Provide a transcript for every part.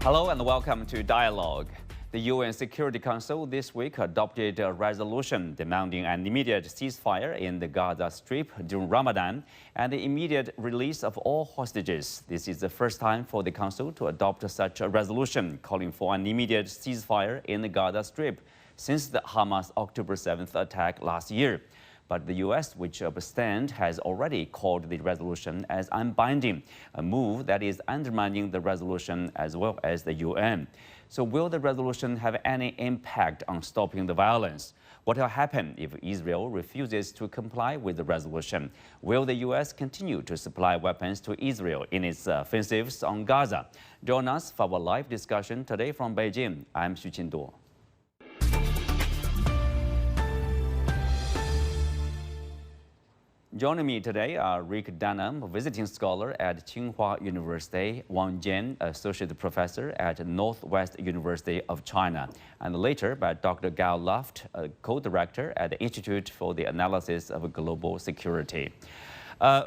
Hello and welcome to Dialogue. The UN Security Council this week adopted a resolution demanding an immediate ceasefire in the Gaza Strip during Ramadan and the immediate release of all hostages. This is the first time for the Council to adopt such a resolution calling for an immediate ceasefire in the Gaza Strip since the Hamas October 7th attack last year. But the U.S., which abstained, has already called the resolution as unbinding, a move that is undermining the resolution as well as the UN. So will the resolution have any impact on stopping the violence? What will happen if Israel refuses to comply with the resolution? Will the U.S. continue to supply weapons to Israel in its offensives on Gaza? Join us for our live discussion today from Beijing. I'm Xu Qinduo. Joining me today are Rick Dunham, visiting scholar at Tsinghua University, Wang Jin, associate professor at Northwest University of China, and later by Dr. Luft, co-director at the Institute for the Analysis of Global Security.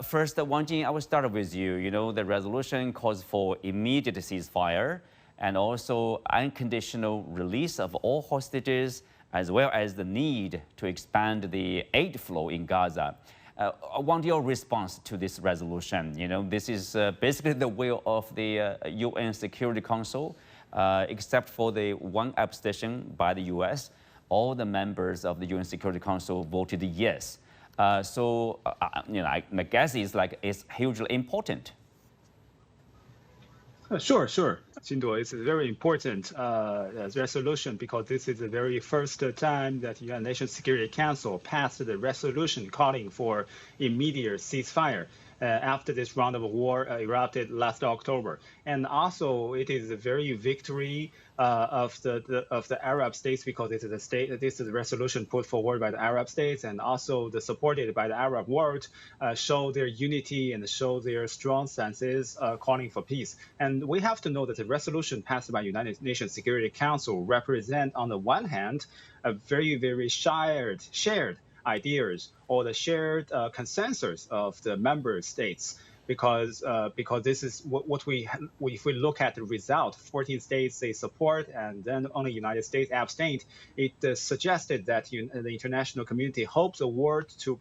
First, Wang Jin, I will start with you. You know, the resolution calls for immediate ceasefire and also unconditional release of all hostages, as well as the need to expand the aid flow in Gaza. I want your response to this resolution. You know, this is basically the will of the UN Security Council, except for the one abstention by the US. All the members of the UN Security Council voted yes. You know, my guess is like it's hugely important. Sure. Qinduo, it's a very important resolution because this is the very first time that the United Nations Security Council passed the resolution calling for immediate ceasefire after this round of war erupted last October. And also, it is a very victory of the Arab states because this is a resolution put forward by the Arab states and also supported by the Arab world, show their unity and show their strong stances calling for peace. And we have to know that the resolution passed by United Nations Security Council represent, on the one hand, a very, very shared ideas or the shared consensus of the member states, because this is what if we look at the result, 14 states they support and then only United States abstained. It suggested that the international community hopes the war to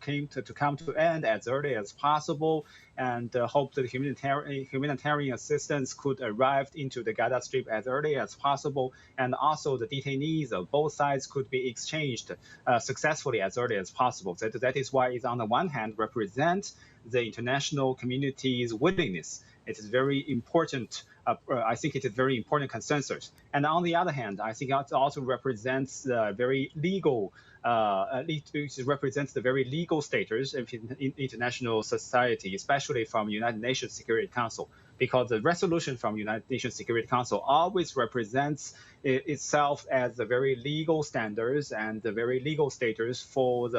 come to end as early as possible, and hope that humanitarian assistance could arrive into the Gaza Strip as early as possible, and also the detainees of both sides could be exchanged successfully as early as possible. That is why it, on the one hand, represents the international community's willingness. It is very important. I think it is very important consensus. And on the other hand, I think it also represents the very legal. It represents the very legal status of international society, especially from United Nations Security Council, because the resolution from United Nations Security Council always represents itself as the very legal standards and the very legal status for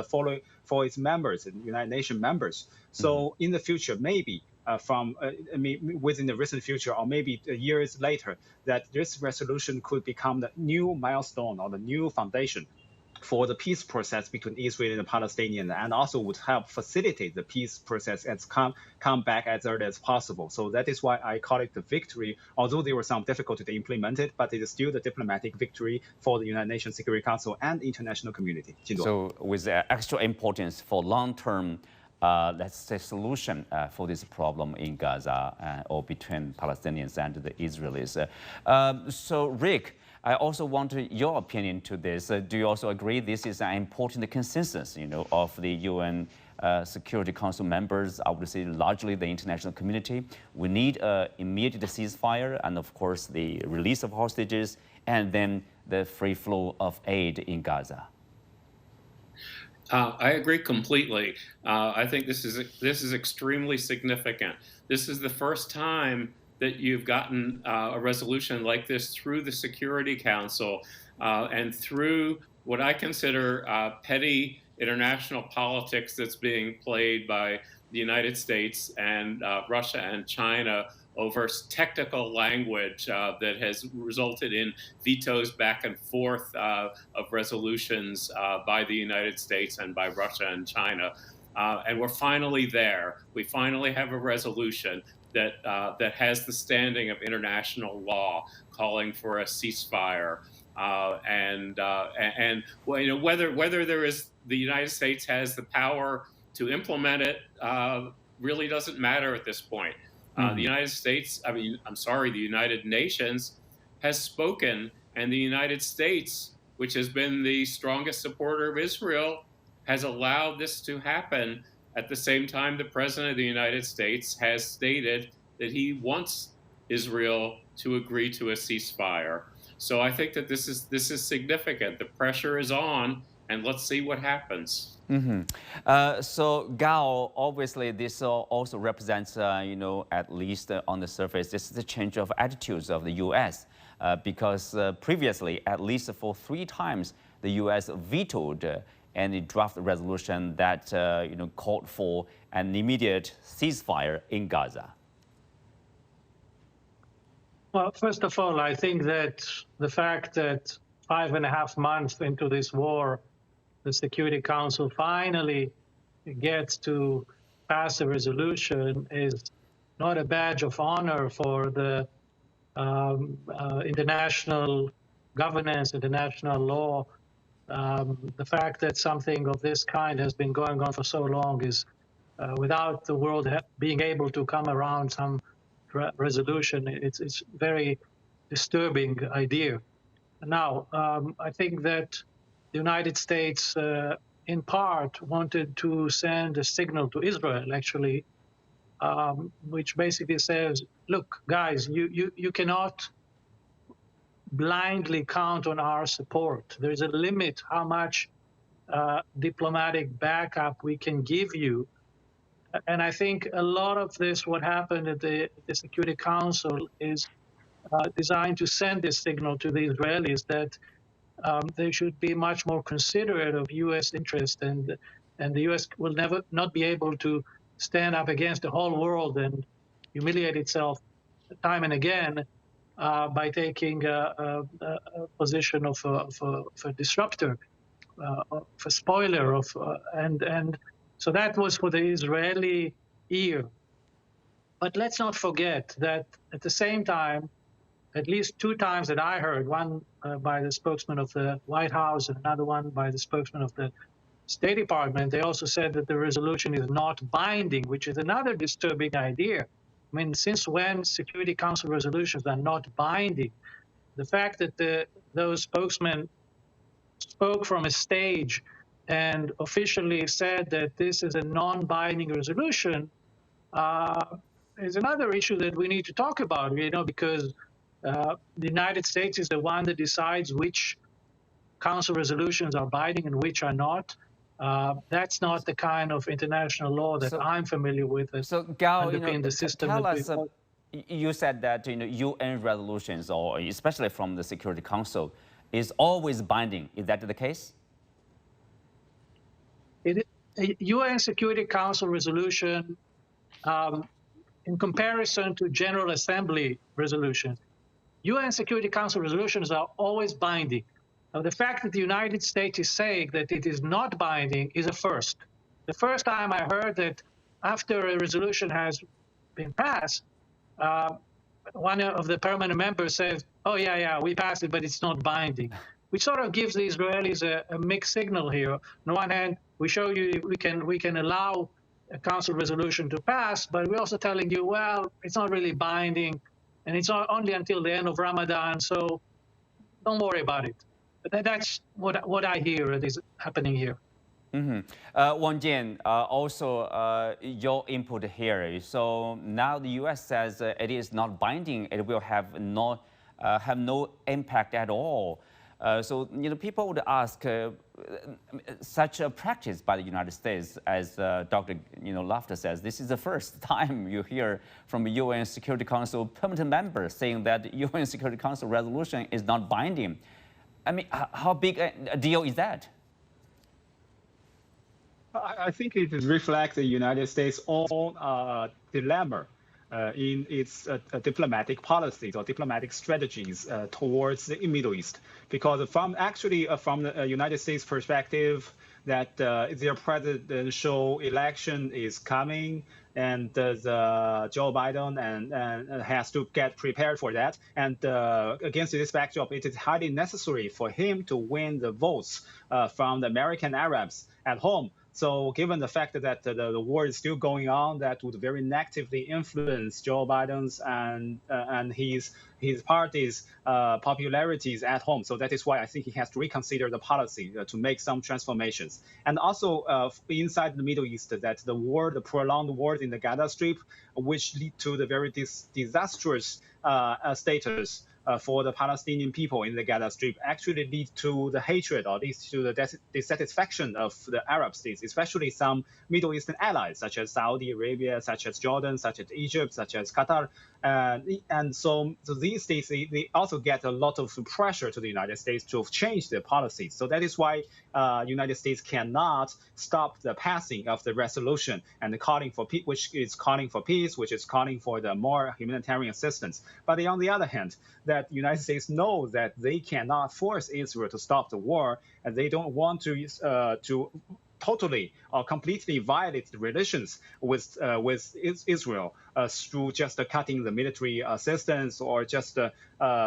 its members, United Nations members. So in the future, maybe within the recent future, or maybe years later, that this resolution could become the new milestone or the new foundation for the peace process between Israel and the Palestinians, and also would help facilitate the peace process and come back as early as possible. So that is why I call it the victory, although there were some difficulty to implement it, but it is still the diplomatic victory for the United Nations Security Council and the international community. So with extra importance for long-term let's say, solution for this problem in Gaza or between Palestinians and the Israelis. So, Rick, I also want your opinion to this. Do you also agree this is an important consensus, you know, of the UN Security Council members, I would say largely the international community? We need an immediate ceasefire and, of course, the release of hostages and then the free flow of aid in Gaza. I agree completely. I think this is extremely significant. This is the first time that you've gotten a resolution like this through the Security Council and through what I consider petty international politics that's being played by the United States and Russia and China over technical language that has resulted in vetoes back and forth of resolutions by the United States and by Russia and China. And we're finally there. We finally have a resolution. that has the standing of international law, calling for a ceasefire. And well, you know, whether the United States has the power to implement it really doesn't matter at this point. The United States, the United Nations has spoken, and the United States, which has been the strongest supporter of Israel, has allowed this to happen. At the same time, the President of the United States has stated that he wants Israel to agree to a ceasefire. So I think that this is significant. The pressure is on, and let's see what happens. So Gao, obviously this also represents, you know, at least on the surface, this is the change of attitudes of the U.S. Because previously, at least for 3 times, the U.S. vetoed any draft resolution that you know, called for an immediate ceasefire in Gaza. Well, first of all, I think that the fact that 5.5 months into this war, the Security Council finally gets to pass a resolution is not a badge of honor for the international governance, international law. The fact that something of this kind has been going on for so long is, without the world being able to come around some resolution, it's very disturbing idea. Now, I think that the United States, in part, wanted to send a signal to Israel, actually, which basically says, look, guys, you cannot blindly count on our support. There's a limit how much diplomatic backup we can give you. And I think a lot of this, what happened at the Security Council, is designed to send this signal to the Israelis that they should be much more considerate of U.S. interest, and the U.S. will not be able to stand up against the whole world and humiliate itself time and again by taking a position of a disruptor, of a spoiler, and so that was for the Israeli ear. But let's not forget that at the same time, at least 2 times that I heard, one by the spokesman of the White House and another one by the spokesman of the State Department, they also said that the resolution is not binding, which is another disturbing idea. I mean, since when Security Council resolutions are not binding? The fact that those spokesmen spoke from a stage and officially said that this is a non-binding resolution is another issue that we need to talk about, you know, because the United States is the one that decides which council resolutions are binding and which are not. That's not the kind of international law that I'm familiar with. So, Gao, you know, the system tell us, you said that, you know, UN resolutions, or especially from the Security Council, is always binding. Is that the case? A UN Security Council resolution, in comparison to General Assembly resolutions, UN Security Council resolutions are always binding. Now, the fact that the United States is saying that it is not binding is a first. The first time I heard that after a resolution has been passed, one of the permanent members says, oh, yeah, we passed it, but it's not binding, which sort of gives the Israelis a mixed signal here. On the one hand, we show you we can allow a council resolution to pass, but we're also telling you, well, it's not really binding, and it's only until the end of Ramadan, so don't worry about it. But that's what I hear is happening here. Wang Jin, also your input here. So now the U.S. says it is not binding. It will have no impact at all. So, you know, people would ask, such a practice by the United States, as Dr. Luft says, this is the first time you hear from a UN Security Council permanent member saying that UN Security Council resolution is not binding. I mean, how big a deal is that? I think it reflects the United States' own dilemma in its diplomatic policies or diplomatic strategies towards the Middle East. Because from the United States perspective, that their presidential election is coming, and Joe Biden and has to get prepared for that. And against this backdrop, it is highly necessary for him to win the votes from the American Arabs at home. So given the fact that the war is still going on, that would very negatively influence Joe Biden's and his party's popularities at home. So that is why I think he has to reconsider the policy to make some transformations. And also inside the Middle East, that the prolonged war in the Gaza Strip, which lead to the very disastrous status for the Palestinian people in the Gaza Strip, actually lead to the hatred or leads to the dissatisfaction of the Arab states, especially some Middle Eastern allies, such as Saudi Arabia, such as Jordan, such as Egypt, such as Qatar. And so these states, they also get a lot of pressure to the United States to change their policies. So that is why United States cannot stop the passing of the resolution and calling for peace, which is calling for peace, which is calling for the more humanitarian assistance. But on the other hand, that United States knows that they cannot force Israel to stop the war, and they don't want to totally or completely violate the relations with Israel through just cutting the military assistance or just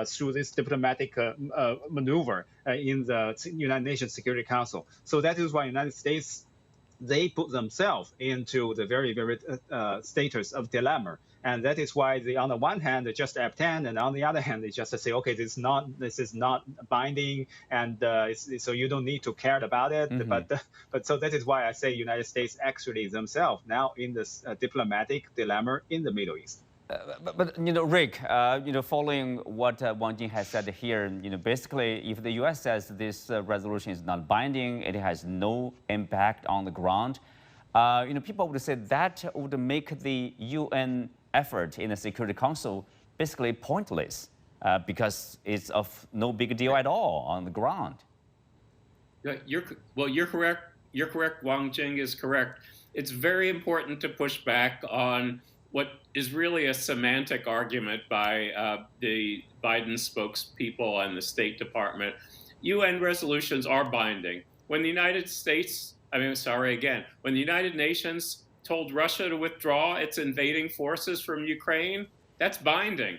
through this diplomatic maneuver in the United Nations Security Council. So that is why United States, they put themselves into the very, very status of dilemma. And that is why they, on the one hand, they just abstain, and on the other hand, they just say, okay, this is not binding, and so you don't need to care about it. But so that is why I say United States actually themselves now in this diplomatic dilemma in the Middle East. But Rick, following what Wang Jin has said here, basically, if the U.S. says this resolution is not binding, it has no impact on the ground, people would say that would make the UN effort in the Security Council basically pointless because it's of no big deal at all on the ground. You're correct. You're correct. Wang Jin is correct. It's very important to push back on what is really a semantic argument by the Biden spokespeople and the State Department. UN resolutions are binding. When the United States, when the United Nations told Russia to withdraw its invading forces from Ukraine, that's binding.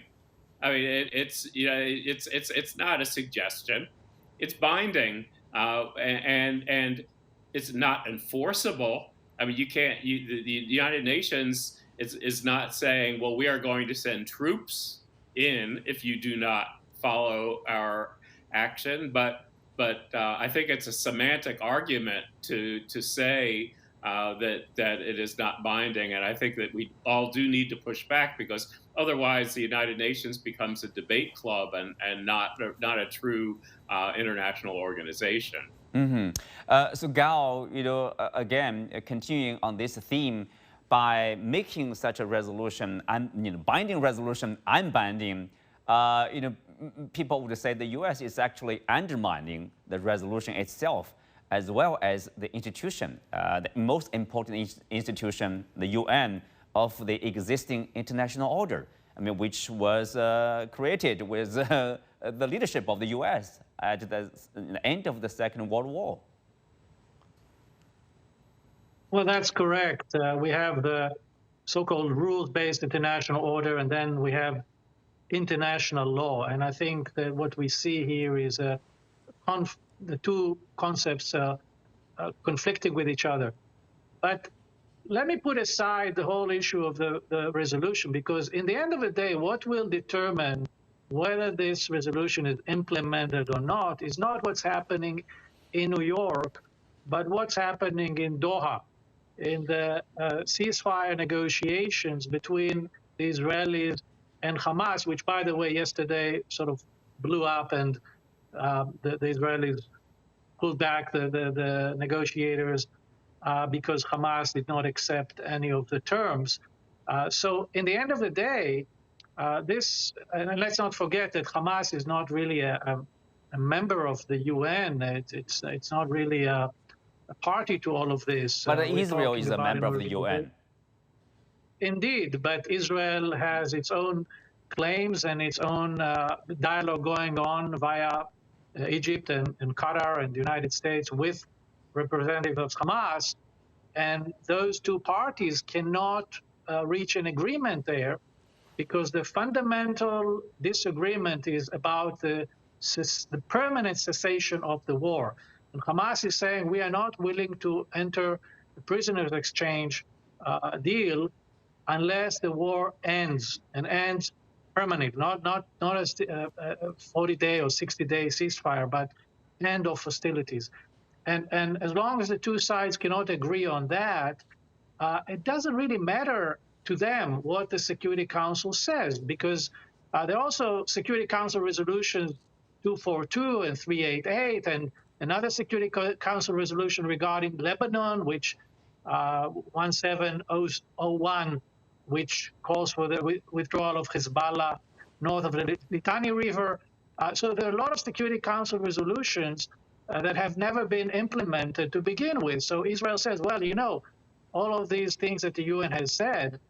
I mean, it's not a suggestion. It's binding, and it's not enforceable. I mean, the United Nations is not saying, well, we are going to send troops in if you do not follow our action. But I think it's a semantic argument to say that it is not binding, and I think that we all do need to push back, because otherwise the United Nations becomes a debate club and not a true international organization. So Gao, again, continuing on this theme, by making such a resolution, binding resolution, unbinding, people would say the U.S. is actually undermining the resolution itself, as well as the institution, the most important institution, the UN, of the existing international order, which was created with the leadership of the US at the end of the Second World War. Well, that's correct. We have the so-called rules-based international order, and then we have international law. And I think that what we see here is the two concepts conflicting with each other. But let me put aside the whole issue of the resolution, because in the end of the day, what will determine whether this resolution is implemented or not is not what's happening in New York, but what's happening in Doha, in the ceasefire negotiations between the Israelis and Hamas, which, by the way, yesterday sort of blew up, and the Israelis pulled back the negotiators because Hamas did not accept any of the terms. So in the end of the day, and let's not forget that Hamas is not really a member of the UN. It's not really a party to all of this. But Israel is a member of the UN. Indeed, but Israel has its own claims and its own dialogue going on via Egypt and Qatar and the United States with representatives of Hamas. And those two parties cannot reach an agreement there, because the fundamental disagreement is about the permanent cessation of the war. And Hamas is saying we are not willing to enter the prisoners exchange deal unless the war ends, and ends permanently, not a 40-day or 60-day ceasefire, but end of hostilities. And as long as the two sides cannot agree on that, it doesn't really matter to them what the Security Council says, because there are also Security Council resolutions 242 and 388, and another Security Council resolution regarding Lebanon, which 1701, which calls for the withdrawal of Hezbollah north of the Litani River. So there are a lot of Security Council resolutions that have never been implemented to begin with. So Israel says, well, you know, all of these things that the UN has said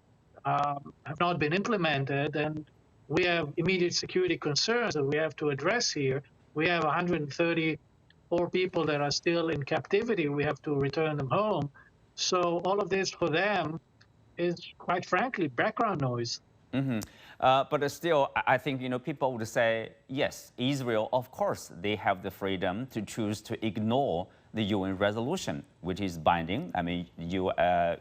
have not been implemented, and we have immediate security concerns that we have to address here. We have 134 people that are still in captivity. We have to return them home. So all of this for them is, quite frankly, background noise. Mm-hmm. But still, I think, you know, people would say, yes, Israel, of course, they have the freedom to choose to ignore the UN resolution, which is binding. I mean,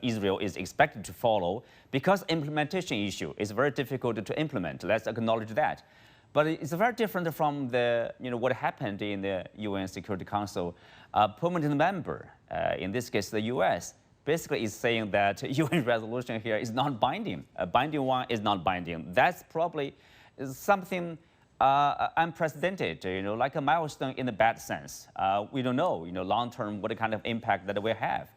Israel is expected to follow, because implementation issue is very difficult to implement. Let's acknowledge that. But it's very different from the, you know, what happened in the UN Security Council. A permanent member, in this case, the US, basically is saying that UN resolution here is not binding. A binding one is not binding. That's probably something unprecedented, you know, like a milestone in the bad sense. We don't know, you know, long term what kind of impact that will have,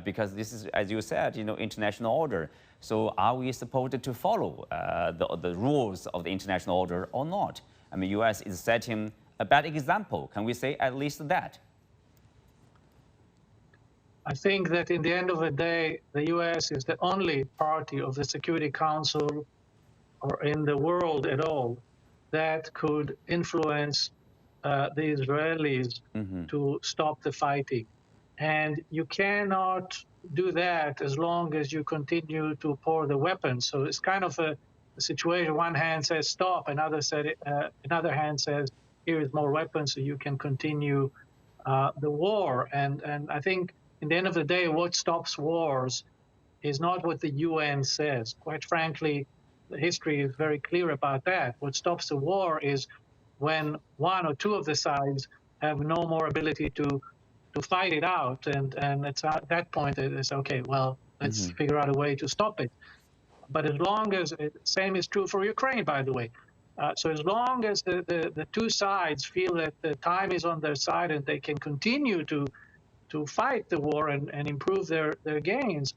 because this is, as you said, you know, international order. So are we supposed to follow the rules of the international order or not? I mean, US is setting a bad example. Can we say at least that? I think that in the end of the day, the US is the only party of the Security Council or in the world at all that could influence the Israelis to stop the fighting. And you cannot do that as long as you continue to pour the weapons. So it's kind of a situation. One hand says stop, another hand says here is more weapons so you can continue the war. And I think in the end of the day, what stops wars is not what the UN says. Quite frankly, the history is very clear about that. What stops the war is when one or two of the sides have no more ability to fight it out, and it's at that point that it's okay, well, let's figure out a way to stop it. But as long as, same is true for Ukraine, by the way. So as long as the two sides feel that the time is on their side and they can continue to fight the war and improve their gains,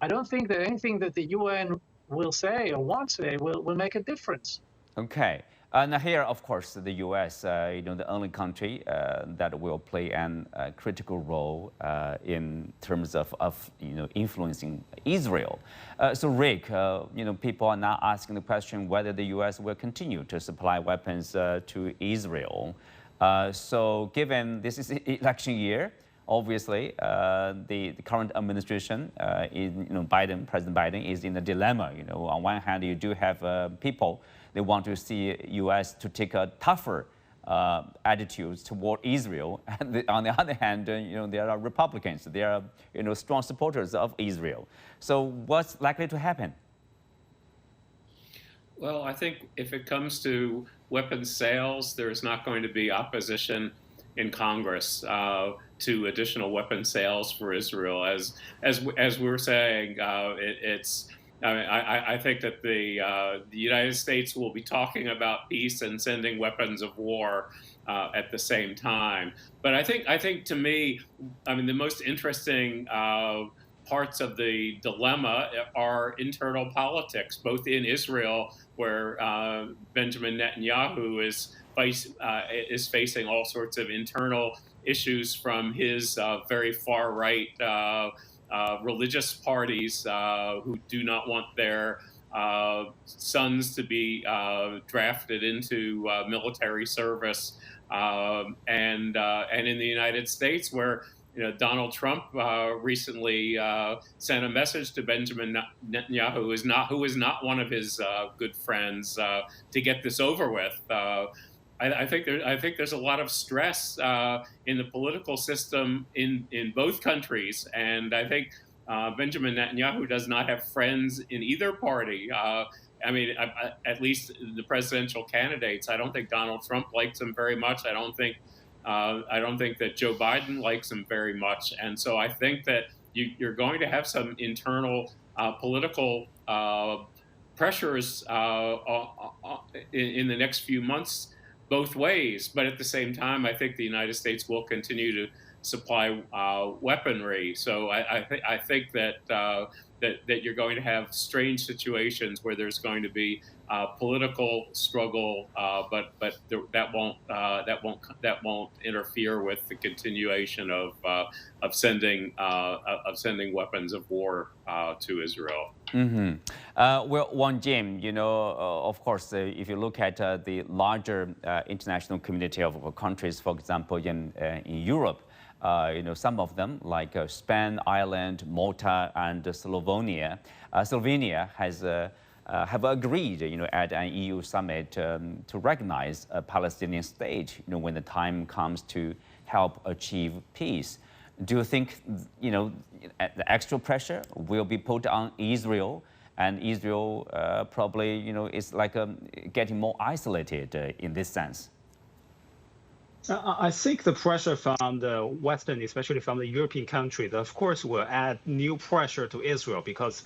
I don't think that anything that the UN will say or won't say will make a difference. Okay. Now here, of course, the U.S., you know, the only country that will play a critical role in terms of you know, influencing Israel. So Rick, you know, people are now asking the question whether the U.S. will continue to supply weapons to Israel. So given this is election year, obviously, the current administration, President Biden, is in a dilemma. You know, on one hand, you do have people, they want to see U.S. to take a tougher attitudes toward Israel, and on the other hand, you know, there are Republicans, they are, you know, strong supporters of Israel. So what's likely to happen? Well, I think if it comes to weapons sales, there's not going to be opposition in Congress to additional weapon sales for Israel. As we were saying, I think that the United States will be talking about peace and sending weapons of war at the same time. But I think to me, I mean, the most interesting parts of the dilemma are internal politics, both in Israel, where Benjamin Netanyahu is facing all sorts of internal issues from his very far right religious parties who do not want their sons to be drafted into military service, and in the United States, where Donald Trump recently sent a message to Benjamin Netanyahu, who is not one of his good friends, to get this over with. I think there's a lot of stress in the political system in both countries, and I think Benjamin Netanyahu does not have friends in either party. I mean, at least the presidential candidates. I don't think Donald Trump likes him very much. I don't think that Joe Biden likes him very much. And so I think that you're going to have some internal political pressures in the next few months, both ways. But at the same time, I think the United States will continue to supply weaponry. So I think that that you're going to have strange situations where there's going to be political struggle, but that won't interfere with the continuation of sending weapons of war to Israel. Mm-hmm. Well, Wang Jin, of course, if you look at the larger international community of countries, for example, in Europe, some of them like Spain, Ireland, Malta, and Slovenia have agreed, at an EU summit to recognize a Palestinian state, when the time comes to help achieve peace. Do you think, the extra pressure will be put on Israel, and Israel probably, is like getting more isolated in this sense? I think the pressure from the Western, especially from the European countries, of course, will add new pressure to Israel because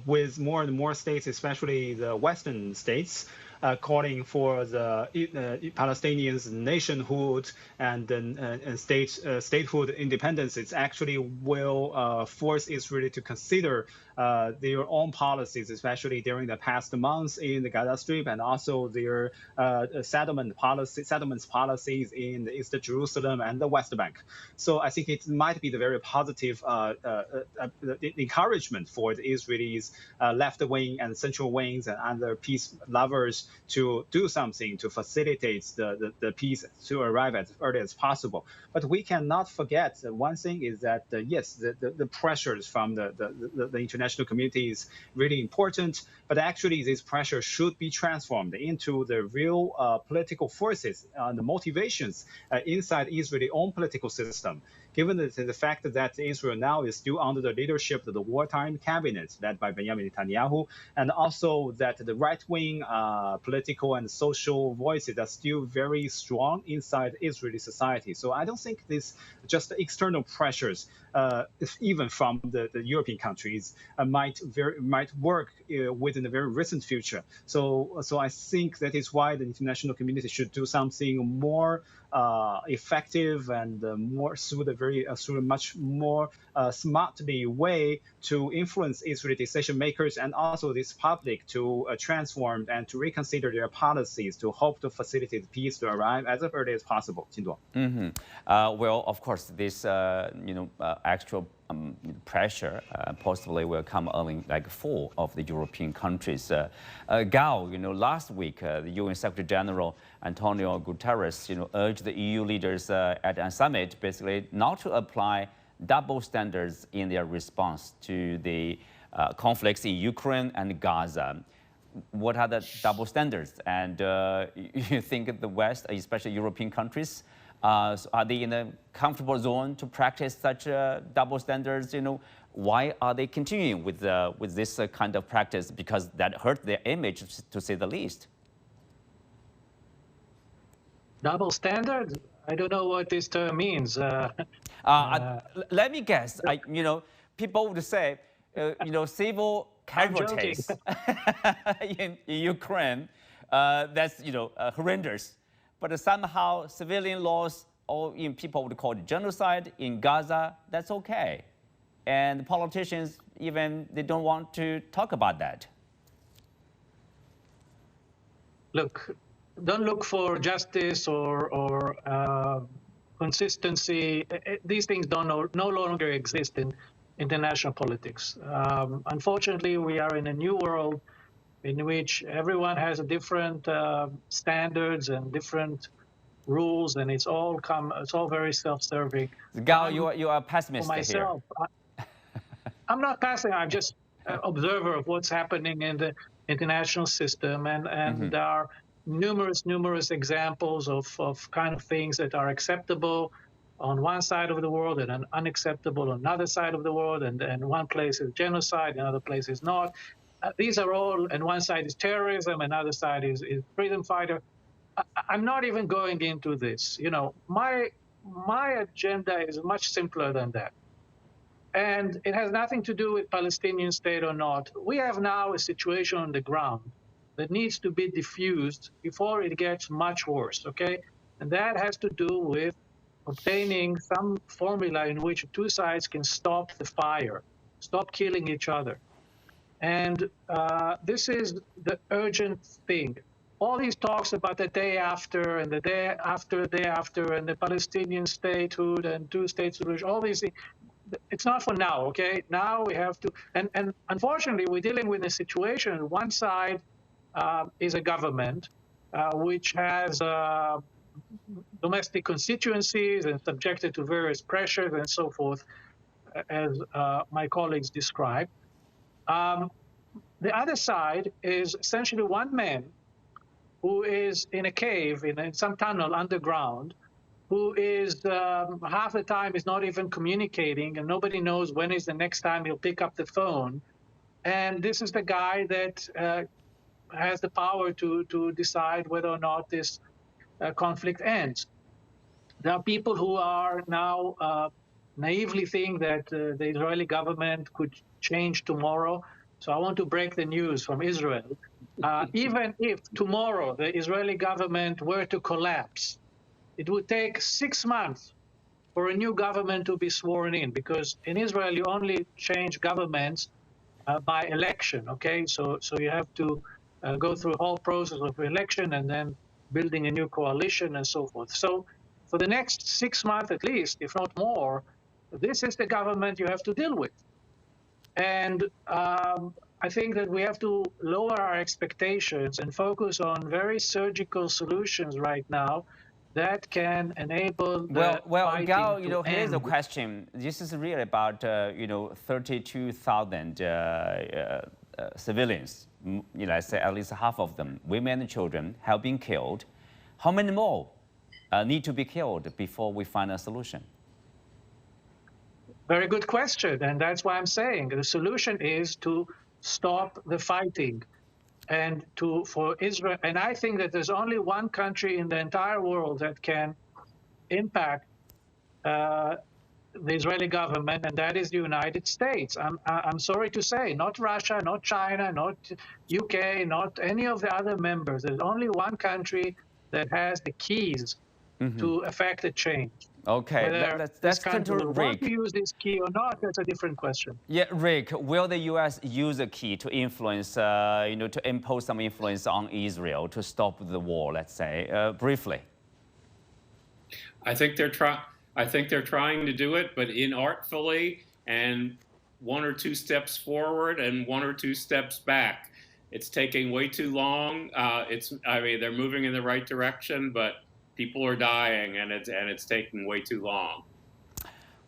with more and more states, especially the Western states, calling for the Palestinians' nationhood and statehood independence, it actually will force Israel to consider their own policies, especially during the past months in the Gaza Strip, and also their settlements policies in the East Jerusalem and the West Bank. So I think it might be the very positive encouragement for the Israelis left wing and central wings and other peace lovers to do something to facilitate the peace to arrive as early as possible. But we cannot forget that one thing is that, yes, the pressures from the international community is really important, but actually this pressure should be transformed into the real political forces, the motivations inside Israel's own political system. Given the fact that Israel now is still under the leadership of the wartime cabinet led by Benjamin Netanyahu, and also that the right-wing political and social voices are still very strong inside Israeli society. So I don't think this just external pressures, even from the European countries, might work within the very recent future. So I think that is why the international community should do something more effective and more through a much more smartly way to influence Israeli decision makers and also this public to transform and to reconsider their policies to hope to facilitate peace to arrive as early as possible. Mm-hmm. Well, of course, this actual pressure possibly will come only like 4 of the European countries. Gao, last week, the UN Secretary General Antonio Guterres, urged the EU leaders at a summit basically not to apply double standards in their response to the conflicts in Ukraine and Gaza. What are the double standards? And you think the West, especially European countries, are they in a comfortable zone to practice such double standards? Why are they continuing with this kind of practice? Because that hurt their image, to say the least. Double standard? I don't know what this term means. Let me guess. People would say, civil casualties in Ukraine, that's horrendous. But somehow civilian loss, or people would call it genocide in Gaza, that's okay. And politicians, even, they don't want to talk about that. Look, don't look for justice or consistency. These things no longer exist in international politics. Unfortunately, we are in a new world in which everyone has a different standards and different rules, and it's all very self-serving. Gao, you are a pessimist for myself, here. I'm not passive. I'm just an observer of what's happening in the international system, and there are numerous examples of kind of things that are acceptable on one side of the world and unacceptable on another side of the world, and one place is genocide, another place is not. These are all, and one side is terrorism, another side is freedom fighter. I'm not even going into this. You know, my agenda is much simpler than that. And it has nothing to do with Palestinian state or not. We have now a situation on the ground that needs to be diffused before it gets much worse, okay? And that has to do with obtaining some formula in which two sides can stop the fire, stop killing each other. And this is the urgent thing. All these talks about the day after and the day after and the Palestinian statehood and two-state solution, all these things, it's not for now, okay? Now we have to, and unfortunately, we're dealing with a situation. One side is a government which has domestic constituencies and subjected to various pressures and so forth, as my colleagues described. The other side is essentially one man who is in a cave, in some tunnel underground, who is half the time is not even communicating, and nobody knows when is the next time he'll pick up the phone. And this is the guy that has the power to decide whether or not this conflict ends. There are people who are now naively think that the Israeli government could change tomorrow. So I want to break the news from Israel. Even if tomorrow the Israeli government were to collapse, it would take 6 months for a new government to be sworn in, because in Israel you only change governments by election, okay? So you have to go through a whole process of election and then building a new coalition and so forth. So for the next 6 months at least, if not more, this is the government you have to deal with. And I think that we have to lower our expectations and focus on very surgical solutions right now that can enable the well, Gao, you know, to here's the end. question. This is really about, 32,000 civilians, let's say at least half of them, women and children, have been killed. How many more need to be killed before we find a solution? Very good question, and that's why I'm saying the solution is to stop the fighting, and for Israel. And I think that there's only one country in the entire world that can impact the Israeli government, and that is the United States. I'm sorry to say, not Russia, not China, not UK, not any of the other members. There's only one country that has the keys to affect a change. Okay, let's turn to Rick. Want to use this key or not, that's a different question. Yeah, Rick, will the U.S. use a key to influence, to impose some influence on Israel to stop the war, let's say, briefly? I think they're trying to do it, but inartfully, and 1 or 2 steps forward and 1 or 2 steps back. It's taking way too long. They're moving in the right direction, but people are dying, and it's taking way too long.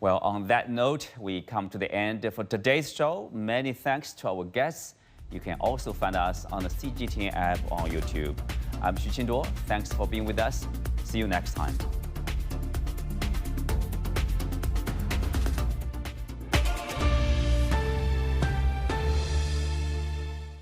Well, on that note, we come to the end for today's show. Many thanks to our guests. You can also find us on the CGTN app on YouTube. I'm Xu Qinduo. Thanks for being with us. See you next time.